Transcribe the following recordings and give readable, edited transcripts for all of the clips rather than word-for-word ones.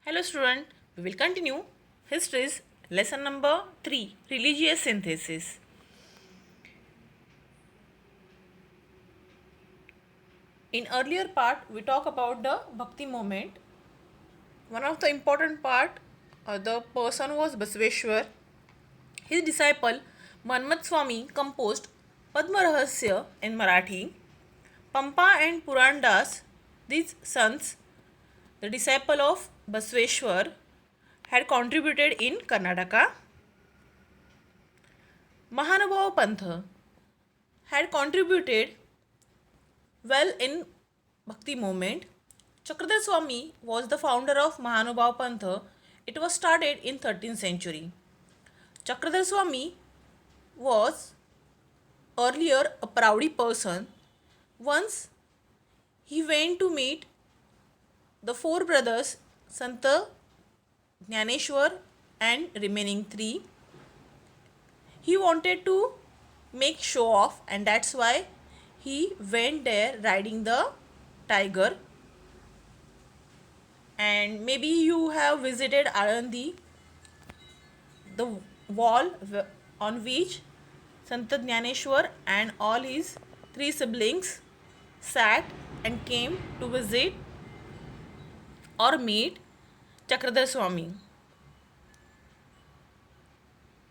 Hello student, we will continue History's lesson number 3, Religious Synthesis. In earlier part we talk about the Bhakti movement. One of the important part, the person was Basaveshwar. His disciple Manmat Swami composed Padma Rahasya in Marathi. Pampa and Purandas, these sons, the disciple of Basaveshwar, had contributed in Karnataka. Mahanubhav Pantha had contributed well in Bhakti movement. Chakradhar Swami was the founder of Mahanubhav Pantha. It was started in 13th century. Chakradhar Swami was earlier a Proudy person. Once he went to meet the four brothers Santa Jnaneshwar and remaining three. He wanted to make show off, and that's why he went there riding the tiger. And maybe you have visited Alandi, the wall on which Sant Jnaneshwar and all his three siblings sat and came to visit or meet Chakradhar Swami.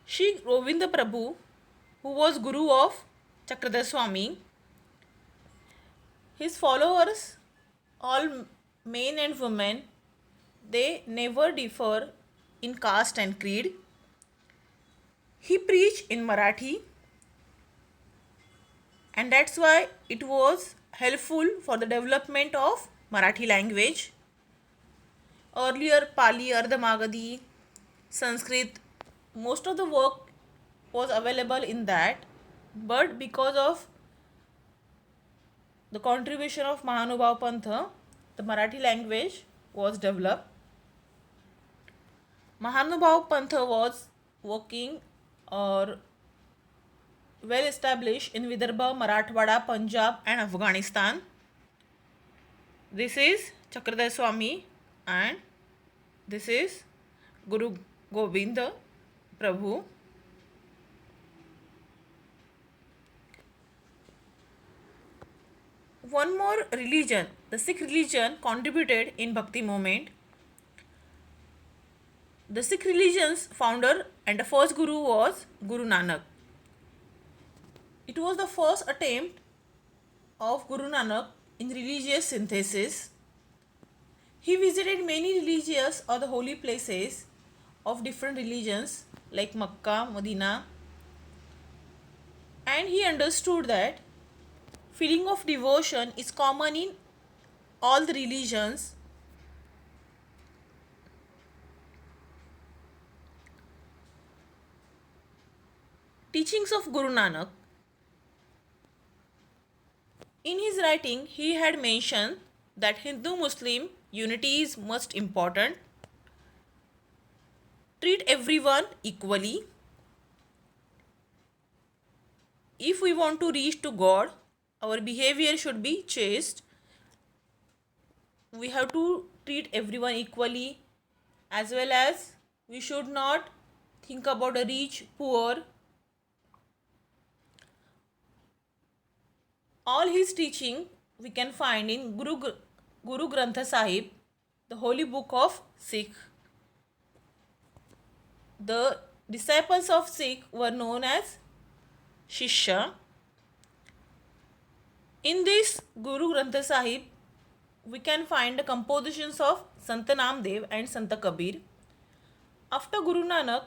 Shri Govinda Prabhu, who was Guru of Chakradhar Swami, his followers, all men and women, they never differ in caste and creed. He preached in Marathi, and that's why it was helpful for the development of Marathi language. Earlier Pali, Ardha Magadhi, Sanskrit, most of the work was available in that, but because of the contribution of Mahanubhav Pantha, the Marathi language was developed. Mahanubhav Pantha was working or well established in Vidarbha, Marathwada, Punjab and Afghanistan. This is Chakradhar Swami and this is Guru Govinda Prabhu. One more religion, the Sikh religion, contributed in Bhakti movement. The Sikh religion's founder and the first guru was Guru Nanak. It was the first attempt of Guru Nanak in religious synthesis. He visited many religious or the holy places of different religions like Makkah, Medina, and he understood that feeling of devotion is common in all the religions. Teachings of Guru Nanak. In his writing, he had mentioned that Hindu-Muslim unity is most important. Treat everyone equally. If we want to reach to God, our behavior should be chaste. We have to treat everyone equally, as well as we should not think about a rich, poor. All his teaching we can find in Guru Granth Sahib, the holy book of Sikh. The disciples of Sikh were known as Shishya. In this Guru Granth Sahib, we can find the compositions of Sant Namdev and Sant Kabir. After Guru Nanak,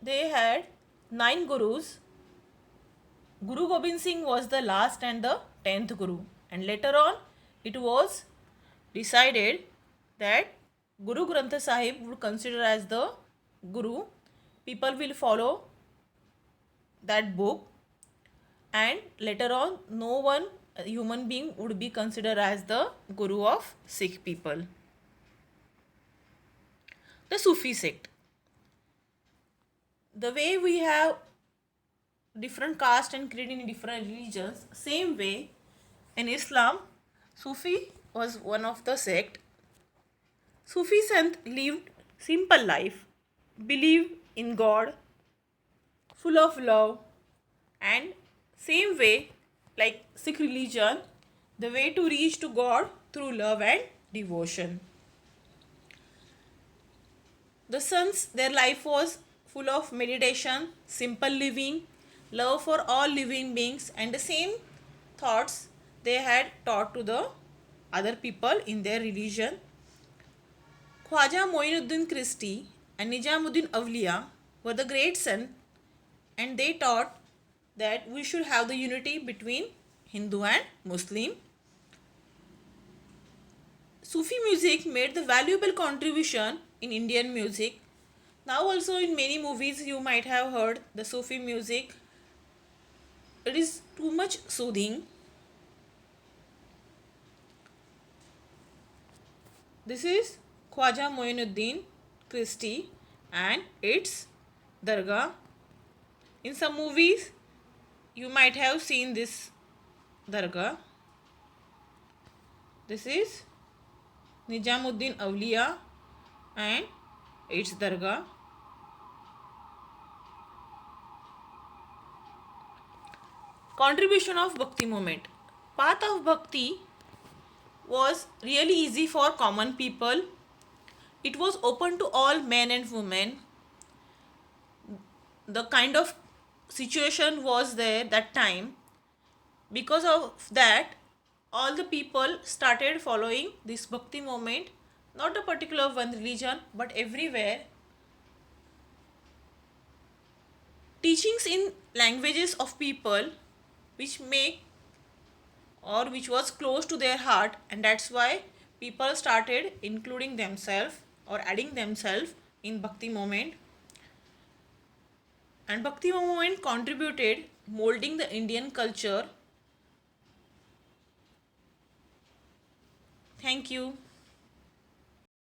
they had 9 gurus. Guru Gobind Singh was the last and the 10th Guru, and later on it was decided that Guru Granth Sahib would consider as the Guru. People will follow that book, and later on no one human being would be considered as the Guru of Sikh people. The Sufi sect. The way we have different caste and creed in different religions, same way in Islam, Sufi was one of the sect. Sufi Sant lived simple life, believed in God, full of love, and same way like Sikh religion, the way to reach to God through love and devotion. The sons, their life was full of meditation, simple living, love for all living beings, and the same thoughts they had taught to the other people in their religion. Khwaja Moinuddin Christie and Nijamuddin Awliya were the great sons, and they taught that we should have the unity between Hindu and Muslim. Sufi music made the valuable contribution in Indian music. Now also in many movies you might have heard the Sufi music. It is too much soothing. This is Khwaja Moinuddin Christie and its Dargah. In some movies you might have seen this Dargah. This is Nijamuddin Awliya and its Dargah. Contribution of Bhakti movement. Path of Bhakti was really easy for common people. It was open to all men and women. The kind of situation was there that time. Because of that, all the people started following this Bhakti movement, not a particular one religion, but everywhere. Teachings in languages of people which make or which was close to their heart, and that's why people started including themselves or adding themselves in Bhakti movement. And Bhakti movement contributed molding the Indian culture. Thank you.